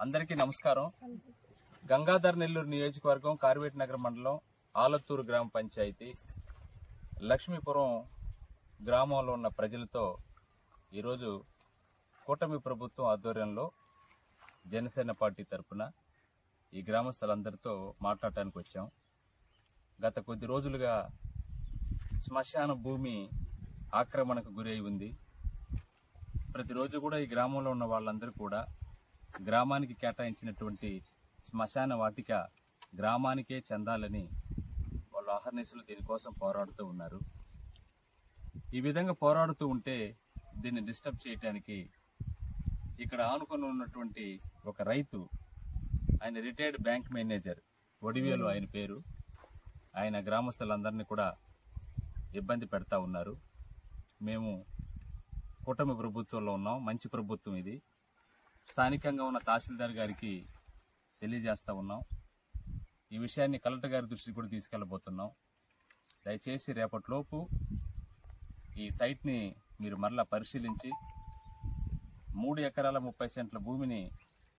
అందరికీ నమస్కారం. గంగాధర్ నెల్లూరు నియోజకవర్గం కార్వేటి నగర మండలం ఆలత్తూరు గ్రామ పంచాయతీ లక్ష్మీపురం గ్రామంలో ఉన్న ప్రజలతో ఈరోజు కూటమి ప్రభుత్వం ఆధ్వర్యంలో జనసేన పార్టీ తరఫున ఈ గ్రామస్తులందరితో మాట్లాడటానికి వచ్చాం. గత కొద్ది రోజులుగా శ్మశాన భూమి ఆక్రమణకు గురై ఉంది. ప్రతిరోజు కూడా ఈ గ్రామంలో ఉన్న వాళ్ళందరూ కూడా గ్రామానికి కేటాయించినటువంటి శ్మశాన వాటిక గ్రామానికే చెందాలని వాళ్ళు అహర్నిశలు దీనికోసం పోరాడుతూ ఉన్నారు. ఈ విధంగా పోరాడుతూ ఉంటే దీన్ని డిస్టర్బ్ చేయడానికి ఇక్కడ ఆనుకొని ఉన్నటువంటి ఒక రైతు, ఆయన రిటైర్డ్ బ్యాంక్ మేనేజర్, ఒడివేలు ఆయన పేరు, ఆయన గ్రామస్తులందరినీ కూడా ఇబ్బంది పెడతా ఉన్నారు. మేము కూటమి ప్రభుత్వంలో ఉన్నాం, మంచి ప్రభుత్వం ఇది. స్థానికంగా ఉన్న తహసీల్దార్ గారికి తెలియజేస్తా ఉన్నాం. ఈ విషయాన్ని కలెక్టర్ గారి దృష్టికి కూడా తీసుకెళ్లబోతున్నాం. దయచేసి రేపటిలోపు ఈ సైట్ని మీరు మరలా పరిశీలించి 3 ఎకరాల 30 సెంట్ల భూమిని